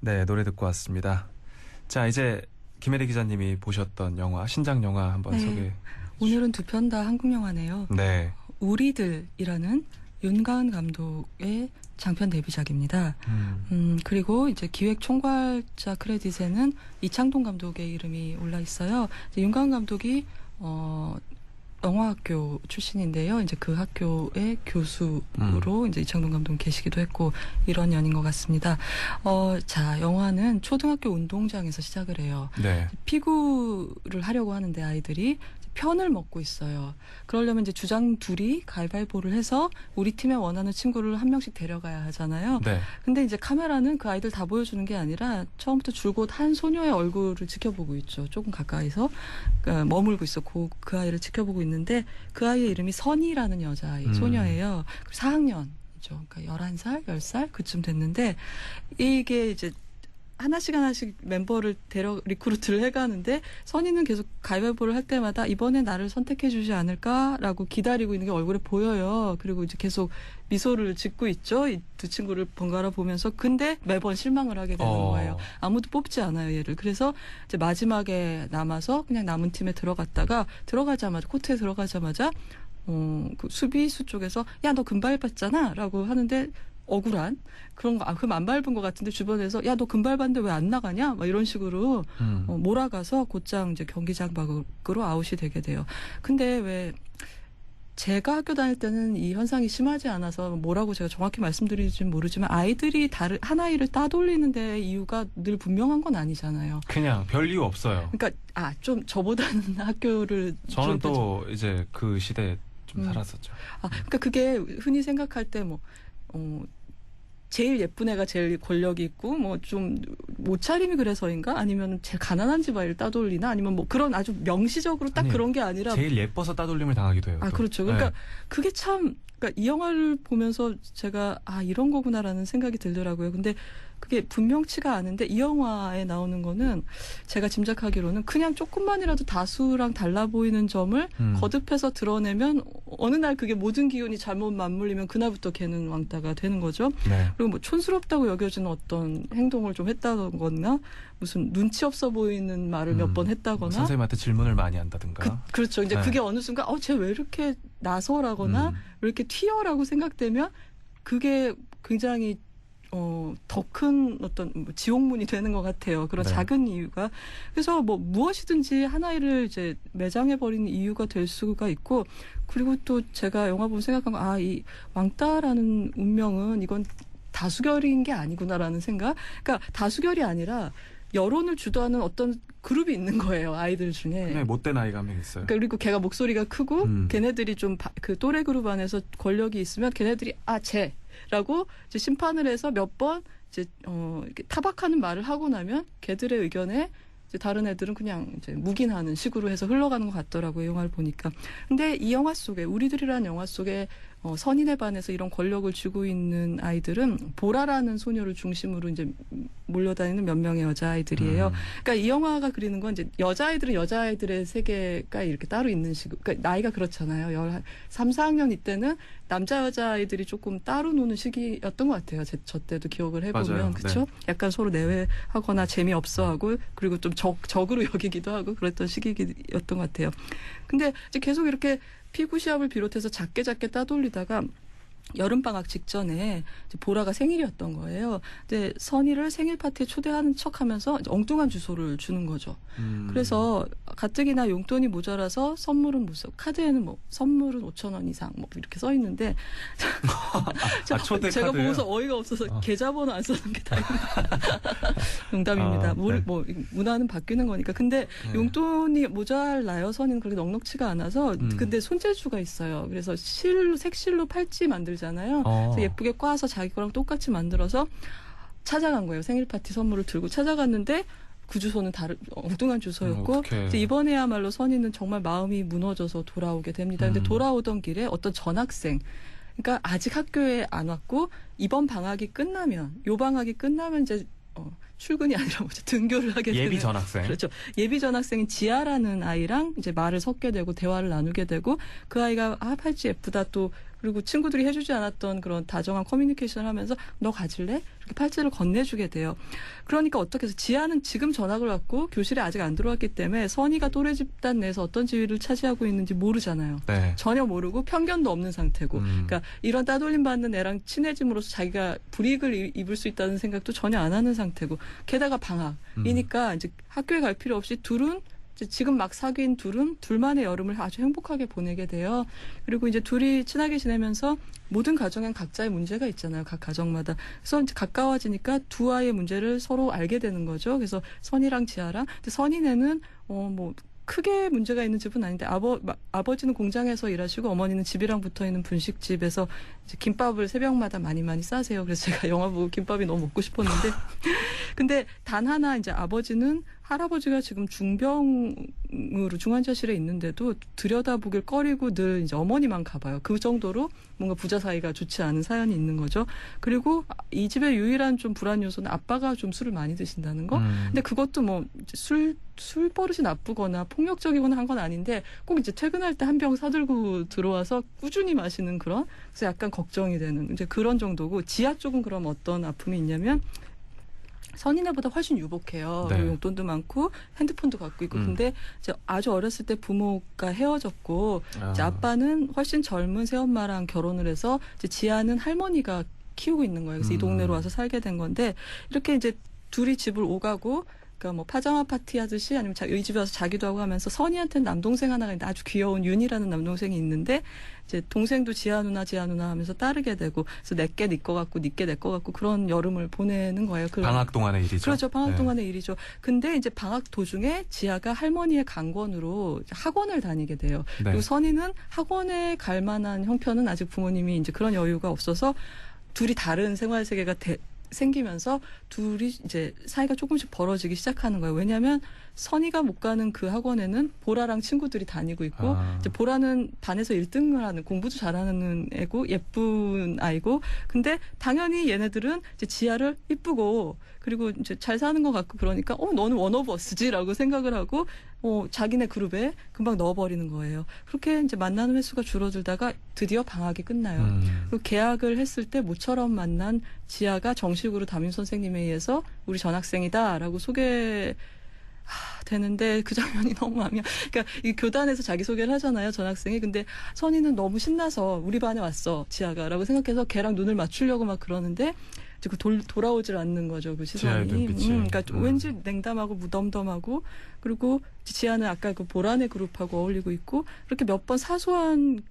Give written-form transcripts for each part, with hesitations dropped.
네, 노래 듣고 왔습니다. 자, 이제 김혜리 기자님이 보셨던 영화, 신작 영화 한번 소개해 오늘은 두 편 다 한국 영화네요. 네. 우리들이라는 윤가은 감독의 장편 데뷔작입니다. 그리고 이제 기획 총괄자 크레딧에는 이창동 감독의 이름이 올라 있어요. 윤가은 감독이 영화학교 출신인데요. 이제 그 학교의 교수로 이제 이창동 감독은 계시기도 했고 이런 연인 것 같습니다. 자, 영화는 초등학교 운동장에서 시작을 해요. 네. 피구를 하려고 하는데 아이들이 편을 먹고 있어요. 그러려면 이제 주장 둘이 가위바위보를 해서 우리 팀에 원하는 친구를 한 명씩 데려가야 하잖아요. 네. 근데 이제 카메라는 그 아이들 다 보여주는 게 아니라 처음부터 줄곧 한 소녀의 얼굴을 지켜보고 있죠. 조금 가까이서 그러니까 머물고 있어. 그 아이를 지켜보고 있는데 그 아이의 이름이 선이라는 여자아이, 소녀예요. 4학년이죠. 그러니까 11살, 10살 그쯤 됐는데 이게 이제 하나씩 멤버를 리크루트를 해가는데 선이는 계속 가위바위보를 할 때마다 이번에 나를 선택해 주지 않을까라고 기다리고 있는 게 얼굴에 보여요. 그리고 이제 계속 미소를 짓고 있죠. 이 두 친구를 번갈아 보면서. 근데 매번 실망을 하게 되는 거예요. 아무도 뽑지 않아요, 얘를. 그래서 이제 마지막에 남아서 그냥 남은 팀에 들어가자마자 코트에 들어가자마자 그 수비수 쪽에서 야, 너 금발 봤잖아 라고 하는데 억울한 그런 거, 그럼 안 밟은 것 같은데 주변에서 야, 너 금발 봤는데 왜 안 나가냐? 막 이런 식으로 몰아가서 곧장 이제 경기장 밖으로 아웃이 되게 돼요. 근데 왜 제가 학교 다닐 때는 이 현상이 심하지 않아서 뭐라고 제가 정확히 말씀드리지는 모르지만 아이들이 한 아이를 따돌리는데 이유가 늘 분명한 건 아니잖아요. 그냥 별 이유 없어요. 그러니까 좀 저보다는 학교를 저는 또 이제 그 시대에 좀 살았었죠. 그러니까 그게 흔히 생각할 때 제일 예쁜 애가 제일 권력이 있고 좀 옷차림이 그래서인가 아니면 제일 가난한 집 아이를 따돌리나 아니면 그런 아주 명시적으로 딱 그런 게 아니라 제일 예뻐서 따돌림을 당하기도 해요. 그렇죠. 그러니까 그게 참 그러니까 이 영화를 보면서 제가 이런 거구나라는 생각이 들더라고요. 근데 그게 분명치가 않은데 이 영화에 나오는 거는 제가 짐작하기로는 그냥 조금만이라도 다수랑 달라 보이는 점을 거듭해서 드러내면 어느 날 그게 모든 기운이 잘못 맞물리면 그날부터 걔는 왕따가 되는 거죠. 네. 그리고 촌스럽다고 여겨지는 어떤 행동을 좀 했다거나 무슨 눈치 없어 보이는 말을 몇 번 했다거나 선생님한테 질문을 많이 한다든가. 그렇죠. 이제 그게 어느 순간 쟤 왜 이렇게 나서라거나 왜 이렇게 튀어라고 생각되면 그게 굉장히 더 큰 어떤 지옥문이 되는 것 같아요. 그런 작은 이유가. 그래서 무엇이든지 하나를 이제 매장해버리는 이유가 될 수가 있고, 그리고 또 제가 영화 보면 생각한 거, 이 왕따라는 운명은 이건 다수결인 게 아니구나라는 생각. 그러니까 다수결이 아니라 여론을 주도하는 어떤 그룹이 있는 거예요. 아이들 중에. 네, 못된 아이가 한 명 있어요. 그러니까 그리고 걔가 목소리가 크고 걔네들이 좀 그 또래 그룹 안에서 권력이 있으면 걔네들이 쟤라고 이제 심판을 해서 몇 번 이제 이렇게 타박하는 말을 하고 나면 걔들의 의견에 이제 다른 애들은 그냥 이제 묵인하는 식으로 해서 흘러가는 것 같더라고요. 영화를 보니까. 근데 이 영화 속에 우리들이라는 영화 속에 선인에 반해서 이런 권력을 쥐고 있는 아이들은 보라라는 소녀를 중심으로 이제 몰려다니는 몇 명의 여자아이들이에요. 그러니까 이 영화가 그리는 건 이제 여자아이들은 여자아이들의 세계가 이렇게 따로 있는 식으로, 그러니까 나이가 그렇잖아요. 3, 4학년 이때는 남자 여자아이들이 조금 따로 노는 시기였던 것 같아요. 저 때도 기억을 해보면. 그렇죠? 네. 약간 서로 내외하거나 재미없어하고 그리고 좀 적으로 여기기도 하고 그랬던 시기였던 것 같아요. 근데 이제 계속 이렇게 피구 시합을 비롯해서 작게 따돌리다가 여름방학 직전에 이제 보라가 생일이었던 거예요. 근데 선이를 생일 파티에 초대하는 척하면서 엉뚱한 주소를 주는 거죠. 그래서 가뜩이나 용돈이 모자라서 선물은 카드에는 선물은 5,000원 이상 이렇게 써 있는데 초대 제가 카드예요? 보면서 어이가 없어서 계좌번호 안 써놓은 게 다행입니다. 농담입니다. 문화는 바뀌는 거니까. 근데 용돈이 모자라요. 선이는 그렇게 넉넉치가 않아서. 근데 손재주가 있어요. 그래서 색실로 팔찌 만들잖아요. 그래서 예쁘게 꽈서 자기 거랑 똑같이 만들어서 찾아간 거예요. 생일 파티 선물을 들고 찾아갔는데 그 주소는 엉뚱한 주소였고 이제 이번에야말로 선이는 정말 마음이 무너져서 돌아오게 됩니다. 근데 돌아오던 길에 어떤 전학생, 그러니까 아직 학교에 안 왔고 요 방학이 끝나면 이제 출근이 아니라 등교를 하게 되는 예비 전학생. 그렇죠. 예비 전학생인 지아라는 아이랑 이제 말을 섞게 되고 대화를 나누게 되고 그 아이가 팔찌 예쁘다 또 그리고 친구들이 해주지 않았던 그런 다정한 커뮤니케이션을 하면서 너 가질래? 이렇게 팔찌를 건네주게 돼요. 그러니까 어떻게 해서 지아는 지금 전학을 왔고 교실에 아직 안 들어왔기 때문에 선이가 또래 집단 내에서 어떤 지위를 차지하고 있는지 모르잖아요. 네. 전혀 모르고 편견도 없는 상태고 그러니까 이런 따돌림 받는 애랑 친해짐으로써 자기가 불이익을 입을 수 있다는 생각도 전혀 안 하는 상태고 게다가 방학이니까 이제 학교에 갈 필요 없이 둘은 지금 막 사귄 둘은 둘만의 여름을 아주 행복하게 보내게 돼요. 그리고 이제 둘이 친하게 지내면서 모든 가정엔 각자의 문제가 있잖아요. 각 가정마다. 그래서 이제 가까워지니까 두 아이의 문제를 서로 알게 되는 거죠. 그래서 선이랑 지아랑. 근데 선이네는 뭐 크게 문제가 있는 집은 아닌데 아버지는 공장에서 일하시고 어머니는 집이랑 붙어있는 분식집에서 이제 김밥을 새벽마다 많이 싸세요. 그래서 제가 영화 보고 김밥이 너무 먹고 싶었는데 근데 단 하나 이제 아버지는 할아버지가 지금 중병으로 중환자실에 있는데도 들여다보길 꺼리고 늘 이제 어머니만 가봐요. 그 정도로 뭔가 부자 사이가 좋지 않은 사연이 있는 거죠. 그리고 이 집의 유일한 좀 불안 요소는 아빠가 좀 술을 많이 드신다는 거. 근데 그것도 뭐 술 버릇이 나쁘거나 폭력적이거나 한 건 아닌데 꼭 이제 퇴근할 때 한 병 사들고 들어와서 꾸준히 마시는 그런 그래서 약간 걱정이 되는 이제 그런 정도고 지하 쪽은 그럼 어떤 아픔이 있냐면 선인애보다 훨씬 유복해요. 네. 용돈도 많고 핸드폰도 갖고 있고 근데 이제 아주 어렸을 때 부모가 헤어졌고 이제 아빠는 훨씬 젊은 새엄마랑 결혼을 해서 이제 지아는 할머니가 키우고 있는 거예요. 그래서 이 동네로 와서 살게 된 건데 이렇게 이제 둘이 집을 오가고 그러니까 뭐 파자마 파티 하듯이 아니면 이 집에 와서 자기도 하고 하면서 선이한테는 남동생 하나가 있는데 아주 귀여운 윤이라는 남동생이 있는데 이제 동생도 지아 누나 하면서 따르게 되고 그래서 내게 네 거 같고 니께 내 거 같고 그런 여름을 보내는 거예요. 방학 동안의 일이죠. 그렇죠. 방학 네. 동안의 일이죠. 근데 이제 방학 도중에 지아가 할머니의 강권으로 학원을 다니게 돼요. 네. 그리고 선이는 학원에 갈 만한 형편은 아직 부모님이 이제 그런 여유가 없어서 둘이 다른 생활 세계가 생기면서 둘이 이제 사이가 조금씩 벌어지기 시작하는 거예요. 왜냐하면 선이가 못 가는 그 학원에는 보라랑 친구들이 다니고 있고 이제 보라는 반에서 1등을 하는 공부도 잘하는 애고 예쁜 아이고 근데 당연히 얘네들은 이제 지아를 이쁘고 그리고 이제 잘 사는 것 같고 그러니까 너는 원 오브 어스지라고 생각을 하고 자기네 그룹에 금방 넣어버리는 거예요. 그렇게 이제 만나는 횟수가 줄어들다가 드디어 방학이 끝나요. 그리고 개학을 했을 때 모처럼 만난 지아가 정식으로 담임 선생님에 의해서 우리 전학생이다라고 되는데 그 장면이 너무 마음이 그러니까 이 교단에서 자기소개를 하잖아요. 전학생이. 근데 선이는 너무 신나서 우리 반에 왔어. 지아가라고 생각해서 걔랑 눈을 맞추려고 막 그러는데 돌아오질 않는 거죠. 그 시선이. 그러니까 왠지 냉담하고 무덤덤하고 그리고 지아는 아까 그 보라네 그룹하고 어울리고 있고 그렇게 몇 번 사소한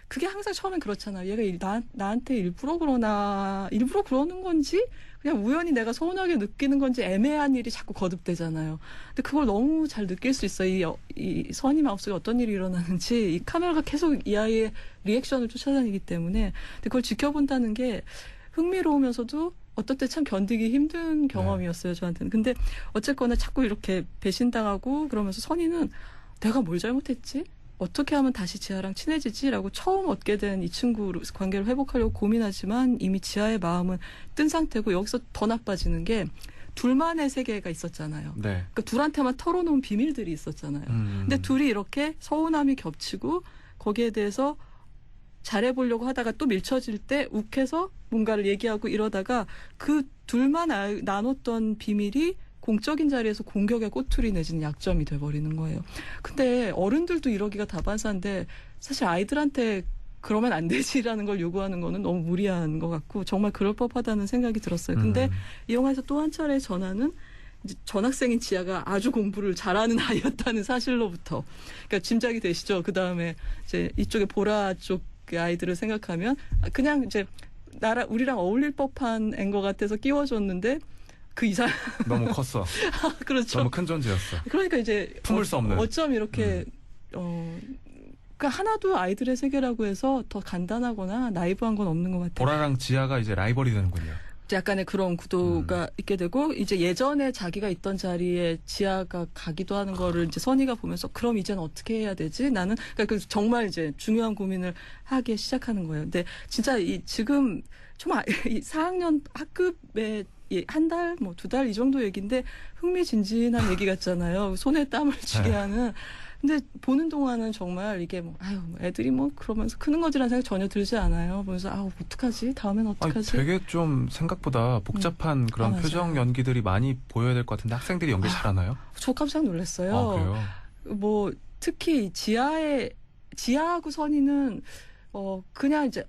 그게 항상 처음엔 그렇잖아요. 얘가 나한테 일부러 그러는 건지 그냥 우연히 내가 서운하게 느끼는 건지 애매한 일이 자꾸 거듭되잖아요. 근데 그걸 너무 잘 느낄 수 있어요. 이 선이 마음속에 어떤 일이 일어나는지 이 카메라가 계속 이 아이의 리액션을 쫓아다니기 때문에 근데 그걸 지켜본다는 게 흥미로우면서도 어떨 때 참 견디기 힘든 경험이었어요. 저한테는. 근데 어쨌거나 자꾸 이렇게 배신당하고 그러면서 선이는 내가 뭘 잘못했지? 어떻게 하면 다시 지아랑 친해지지라고 처음 얻게 된 이 친구 관계를 회복하려고 고민하지만 이미 지아의 마음은 뜬 상태고 여기서 더 나빠지는 게 둘만의 세계가 있었잖아요. 네. 그러니까 둘한테만 털어놓은 비밀들이 있었잖아요. 근데 둘이 이렇게 서운함이 겹치고 거기에 대해서 잘해보려고 하다가 또 밀쳐질 때 욱해서 뭔가를 얘기하고 이러다가 그 둘만 나눴던 비밀이 공적인 자리에서 공격의 꼬투리 내지는 약점이 돼버리는 거예요. 근데 어른들도 이러기가 다반사인데 사실 아이들한테 그러면 안 되지라는 걸 요구하는 거는 너무 무리한 것 같고 정말 그럴 법하다는 생각이 들었어요. 근데 이 영화에서 또 한 차례 전환은 이제 전학생인 지아가 아주 공부를 잘하는 아이였다는 사실로부터 그러니까 짐작이 되시죠. 그 다음에 이제 이쪽에 보라 쪽 아이들을 생각하면 그냥 이제 우리랑 어울릴 법한 앤 것 같아서 끼워줬는데 그 이상 너무 컸어. 그렇죠. 너무 큰 존재였어. 그러니까 이제 품을 수 없는. 어쩜 이렇게 그러니까 하나도 아이들의 세계라고 해서 더 간단하거나 나이브한 건 없는 것 같아요. 보라랑 지아가 이제 라이벌이 되는군요. 약간의 그런 구도가 있게 되고 이제 예전에 자기가 있던 자리에 지아가 가기도 하는 거를 이제 선이가 보면서 그럼 이제는 어떻게 해야 되지? 나는 그러니까 정말 이제 중요한 고민을 하기 시작하는 거예요. 근데 진짜 지금 정말 4학년 학급에 한 달, 뭐 2달 이 정도 얘기인데 흥미진진한 얘기 같잖아요. 손에 땀을 쥐게 하는. 근데 보는 동안은 정말 이게 뭐 아유 뭐 애들이 뭐 그러면서 크는 거지라는 생각 전혀 들지 않아요. 보면서 아우 어떡하지? 다음엔 아니, 어떡하지? 되게 좀 생각보다 복잡한 그런 맞아요. 표정 연기들이 많이 보여야 될 것 같은데 학생들이 연기 잘하나요? 저 깜짝 놀랐어요. 아, 그래요? 뭐 특히 지하하고 선희는 그냥 이제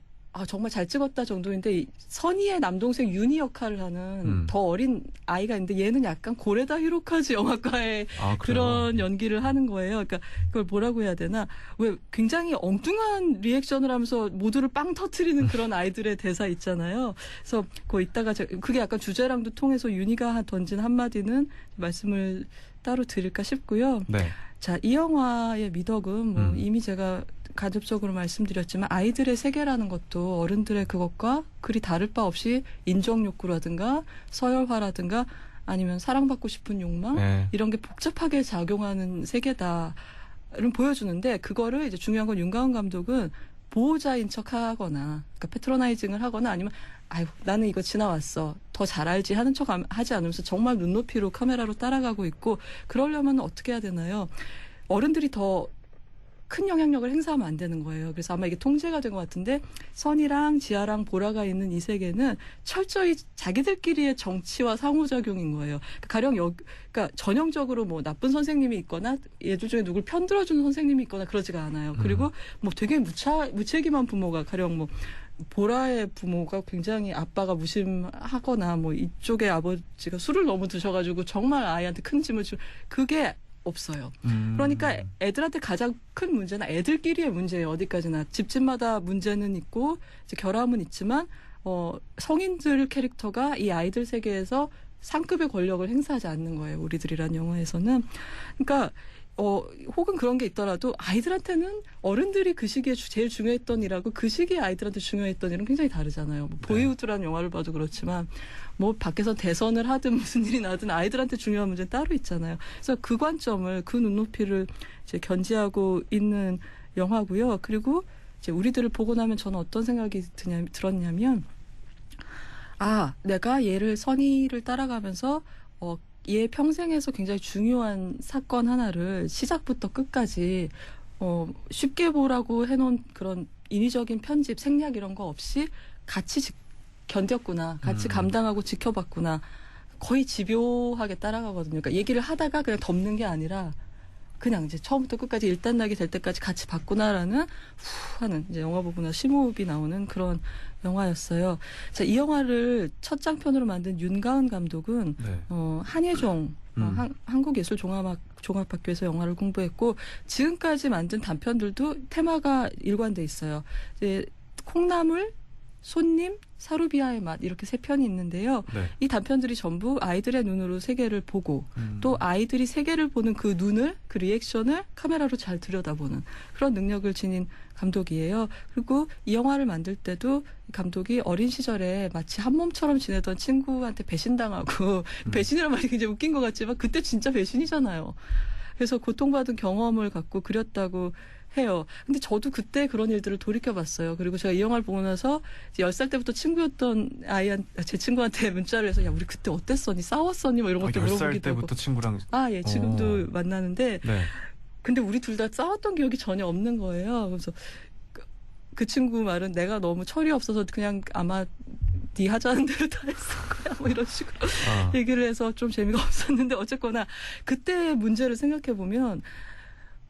정말 잘 찍었다 정도인데 이 선희의 남동생 윤희 역할을 하는 더 어린 아이가 있는데 얘는 약간 고레다 히로카즈 영화과의 아, 그래요? 그런 연기를 하는 거예요. 그러니까 그걸 뭐라고 해야 되나? 왜 굉장히 엉뚱한 리액션을 하면서 모두를 빵 터트리는 그런 아이들의 대사 있잖아요. 그래서 그거 이따가 그게 약간 주제랑도 통해서 윤희가 던진 한마디는 말씀을 따로 드릴까 싶고요. 네. 자, 이 영화의 미덕은 뭐 이미 제가 간접적으로 말씀드렸지만 아이들의 세계라는 것도 어른들의 그것과 그리 다를 바 없이 인정 욕구라든가 서열화라든가 아니면 사랑받고 싶은 욕망 네. 이런 게 복잡하게 작용하는 세계다를 보여주는데 그거를 이제 중요한 건 윤가은 감독은 보호자인 척 하거나 그러니까 패트로나이징을 하거나 아니면 아유 나는 이거 지나왔어 더 잘 알지 하는 척 하지 않으면서 정말 눈높이로 카메라로 따라가고 있고 그러려면 어떻게 해야 되나요? 어른들이 더 큰 영향력을 행사하면 안 되는 거예요. 그래서 아마 이게 통제가 된 것 같은데 선이랑 지아랑 보라가 있는 이 세계는 철저히 자기들끼리의 정치와 상호작용인 거예요. 가령 그러니까 전형적으로 뭐 나쁜 선생님이 있거나 얘들 중에 누굴 편들어주는 선생님이 있거나 그러지가 않아요. 그리고 뭐 되게 무책임한 부모가 가령 뭐 보라의 부모가 굉장히 아빠가 무심하거나 뭐 이쪽의 아버지가 술을 너무 드셔가지고 정말 아이한테 큰 짐을 그게 없어요. 그러니까 애들한테 가장 큰 문제는 애들끼리의 문제예요. 어디까지나 집집마다 문제는 있고 이제 결함은 있지만 성인들 캐릭터가 이 아이들 세계에서 상급의 권력을 행사하지 않는 거예요. 우리들이란 영화에서는. 그러니까 혹은 그런 게 있더라도 아이들한테는 어른들이 그 시기에 제일 중요했던 일하고 그 시기에 아이들한테 중요했던 일은 굉장히 다르잖아요. 뭐 보이우드라는 영화를 봐도 그렇지만 뭐 밖에서 대선을 하든 무슨 일이 나든 아이들한테 중요한 문제는 따로 있잖아요. 그래서 그 관점을 그 눈높이를 이제 견지하고 있는 영화고요. 그리고 이제 우리들을 보고 나면 저는 어떤 생각이 들었냐면 내가 얘를 선의를 따라가면서 얘 평생에서 굉장히 중요한 사건 하나를 시작부터 끝까지 쉽게 보라고 해놓은 그런 인위적인 편집, 생략 이런 거 없이 같이 견뎠구나. 같이 감당하고 지켜봤구나. 거의 집요하게 따라가거든요. 그러니까 얘기를 하다가 그냥 덮는 게 아니라 그냥 이제 처음부터 끝까지 일단락이 될 때까지 같이 봤구나라는 하는 이제 영화 부분에 심호흡이 나오는 그런 영화였어요. 자, 이 영화를 첫 장편으로 만든 윤가은 감독은 네. 한예종 한국예술종합학교에서 영화를 공부했고 지금까지 만든 단편들도 테마가 일관돼 있어요. 이제 콩나물, 손님, 사루비아의 맛 이렇게 세 편이 있는데요. 네. 이 단편들이 전부 아이들의 눈으로 세계를 보고 또 아이들이 세계를 보는 그 눈을 그 리액션을 카메라로 잘 들여다보는 그런 능력을 지닌 감독이에요. 그리고 이 영화를 만들 때도 감독이 어린 시절에 마치 한 몸처럼 지내던 친구한테 배신당하고 배신이라는 말이 굉장히 웃긴 것 같지만 그때 진짜 배신이잖아요. 그래서 고통받은 경험을 갖고 그렸다고 해요. 근데 저도 그때 그런 일들을 돌이켜봤어요. 그리고 제가 이 영화를 보고 나서 10살 때부터 친구였던 제 친구한테 문자를 해서 야 우리 그때 어땠었니? 싸웠었니? 뭐 이런 것도 10살 물어보기도 하고. 때부터 친구랑 예. 지금도 만나는데 네. 근데 우리 둘 다 싸웠던 기억이 전혀 없는 거예요. 그래서 그 친구 말은 내가 너무 철이 없어서 그냥 아마 네 하자는 대로 다 했을 거야. 뭐 이런 식으로 얘기를 해서 좀 재미가 없었는데 어쨌거나 그때 문제를 생각해 보면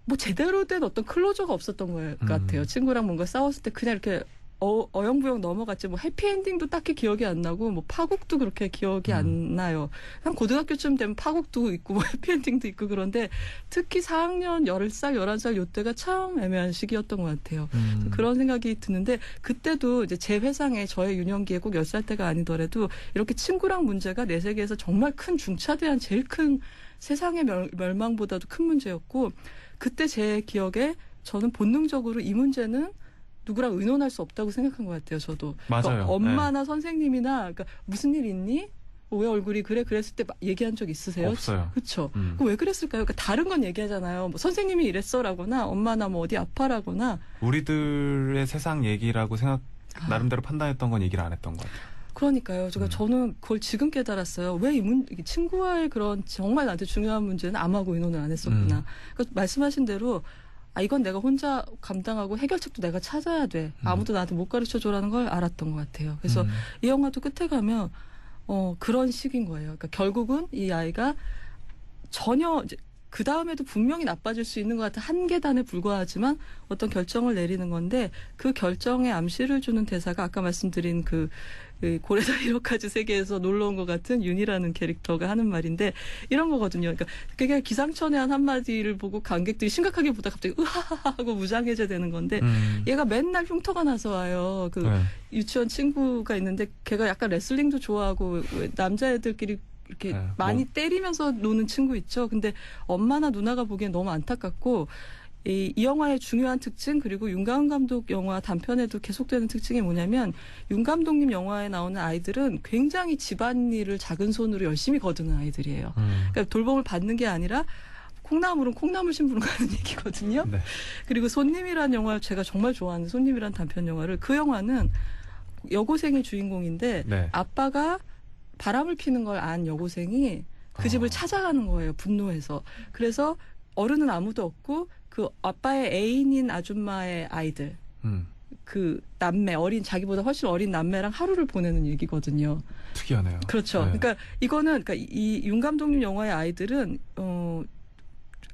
뭐 제대로 된 어떤 클로저가 없었던 것 같아요. 친구랑 뭔가 싸웠을 때 그냥 이렇게 어영부영 넘어갔지 뭐 해피엔딩도 딱히 기억이 안 나고 뭐 파국도 그렇게 기억이 안 나요. 한 고등학교쯤 되면 파국도 있고 뭐 해피엔딩도 있고 그런데 특히 4학년 10살 11살 요때가 참 애매한 시기였던 것 같아요. 그런 생각이 드는데 그때도 이제 제 회상에 저의 유년기에 꼭 10살 때가 아니더라도 이렇게 친구랑 문제가 내 세계에서 정말 큰 중차대한 제일 큰 세상의 멸망보다도 큰 문제였고 그때 제 기억에 저는 본능적으로 이 문제는 누구랑 의논할 수 없다고 생각한 것 같아요. 저도. 맞아요. 그러니까 엄마나 선생님이나 그러니까 무슨 일 있니? 왜 얼굴이 그래? 그랬을 때 얘기한 적 있으세요? 없어요. 그렇죠. 왜 그랬을까요? 그러니까 다른 건 얘기하잖아요. 뭐 선생님이 이랬어라거나 엄마나 뭐 어디 아파라거나 우리들의 세상 얘기라고 나름대로 판단했던 건 얘기를 안 했던 것 같아요. 그러니까요. 저는 그걸 지금 깨달았어요. 왜 이 친구와의 그런 정말 나한테 중요한 문제는 암하고 의논을 안 했었구나. 그러니까 말씀하신 대로 이건 내가 혼자 감당하고 해결책도 내가 찾아야 돼. 아무도 나한테 못 가르쳐줘라는 걸 알았던 것 같아요. 그래서 이 영화도 끝에 가면 그런 식인 거예요. 그러니까 결국은 이 아이가 전혀 이제 그 다음에도 분명히 나빠질 수 있는 것 같은 한 계단에 불과하지만 어떤 결정을 내리는 건데 그 결정에 암시를 주는 대사가 아까 말씀드린 그 고레다 히로카즈 세계에서 놀러 온 것 같은 윤이라는 캐릭터가 하는 말인데 이런 거거든요. 그러니까 그게 기상천외한 한마디를 보고 관객들이 심각하게 보다 갑자기 으하하하 하고 무장해제 되는 건데 얘가 맨날 흉터가 나서 와요. 유치원 친구가 있는데 걔가 약간 레슬링도 좋아하고 남자애들끼리 이렇게 많이 때리면서 노는 친구 있죠. 근데 엄마나 누나가 보기엔 너무 안타깝고 이 영화의 중요한 특징 그리고 윤가은 감독 영화 단편에도 계속되는 특징이 뭐냐면 윤 감독님 영화에 나오는 아이들은 굉장히 집안일을 작은 손으로 열심히 거두는 아이들이에요. 그러니까 돌봄을 받는 게 아니라 콩나물은 콩나물 심부름 가는 얘기거든요. 네. 그리고 손님이란 영화 제가 정말 좋아하는 손님이란 단편 영화를 그 영화는 여고생이 주인공인데 네. 아빠가 바람을 피는 걸 안 여고생이 그 집을 찾아가는 거예요. 분노해서. 그래서 어른은 아무도 없고 그 아빠의 애인인 아줌마의 아이들 그 남매 자기보다 훨씬 어린 남매랑 하루를 보내는 얘기거든요. 특이하네요. 그렇죠. 네. 그러니까 이거는 이 윤 감독님 영화의 아이들은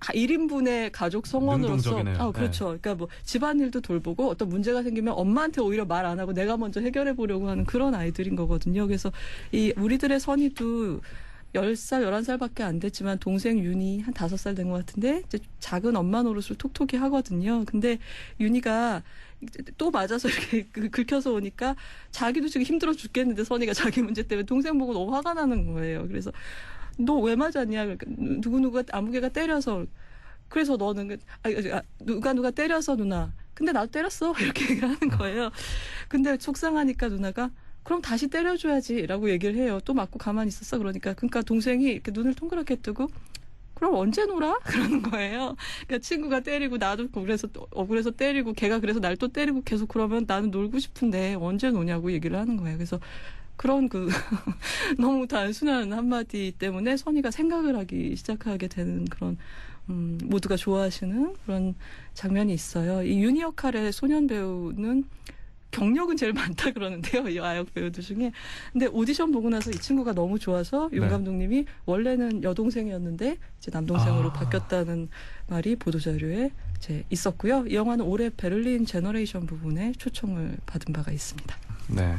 1인분의 가족 성원으로서 그렇죠. 네. 그러니까 뭐 집안일도 돌보고 어떤 문제가 생기면 엄마한테 오히려 말 안 하고 내가 먼저 해결해 보려고 하는 그런 아이들인 거거든요. 그래서 이 우리들의 선의도 10살, 11살밖에 안 됐지만 동생 윤이 한 5살 된 것 같은데 이제 작은 엄마 노릇을 톡톡히 하거든요. 근데 윤이가 또 맞아서 이렇게 긁혀서 오니까 자기도 지금 힘들어 죽겠는데 선이가 자기 문제 때문에 동생 보고 너무 화가 나는 거예요. 그래서 너 왜 맞았냐? 그러니까 누구누가 아무개가 때려서 그래서 너는 누가 때려서 누나. 근데 나도 때렸어 이렇게 얘기를 하는 거예요. 근데 속상하니까 누나가 그럼 다시 때려줘야지라고 얘기를 해요. 또 맞고 가만히 있었어 그러니까 동생이 이렇게 눈을 동그랗게 뜨고 그럼 언제 놀아? 그러는 거예요. 그러니까 친구가 때리고 나도 그래서 억울해서 때리고 걔가 그래서 날 또 때리고 계속 그러면 나는 놀고 싶은데 언제 노냐고 얘기를 하는 거예요. 그래서 그런 너무 단순한 한마디 때문에 선이가 생각을 하기 시작하게 되는 그런 모두가 좋아하시는 그런 장면이 있어요. 이 윤희 역할의 소년 배우는 경력은 제일 많다 그러는데요. 이 아역 배우들 중에. 근데 오디션 보고 나서 이 친구가 너무 좋아서 윤 감독님이 원래는 여동생이었는데 이제 남동생으로 바뀌었다는 말이 보도자료에 이제 있었고요. 이 영화는 올해 베를린 제너레이션 부분에 초청을 받은 바가 있습니다. 네,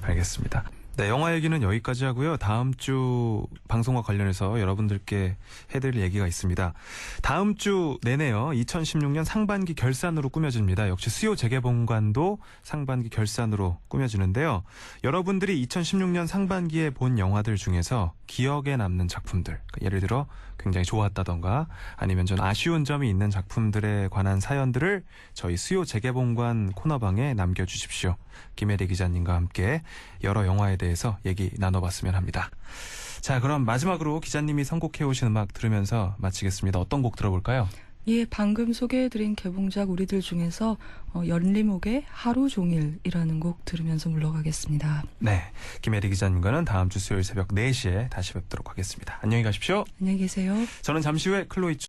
알겠습니다. 네, 영화 얘기는 여기까지 하고요. 다음 주 방송과 관련해서 여러분들께 해드릴 얘기가 있습니다. 다음 주 내내요. 2016년 상반기 결산으로 꾸며집니다. 역시 수요 재개봉관도 상반기 결산으로 꾸며지는데요. 여러분들이 2016년 상반기에 본 영화들 중에서 기억에 남는 작품들, 그러니까 예를 들어 굉장히 좋았다던가 아니면 좀 아쉬운 점이 있는 작품들에 관한 사연들을 저희 수요 재개봉관 코너방에 남겨주십시오. 김혜리 기자님과 함께 여러 영화에 대해서 얘기 나눠봤으면 합니다. 자, 그럼 마지막으로 기자님이 선곡해오신 음악 들으면서 마치겠습니다. 어떤 곡 들어볼까요? 예, 방금 소개해드린 개봉작 우리들 중에서 연리목의 하루 종일이라는 곡 들으면서 물러가겠습니다. 네, 김혜리 기자님과는 다음 주 수요일 새벽 4시에 다시 뵙도록 하겠습니다. 안녕히 가십시오. 안녕히 계세요. 저는 잠시 후에 클로이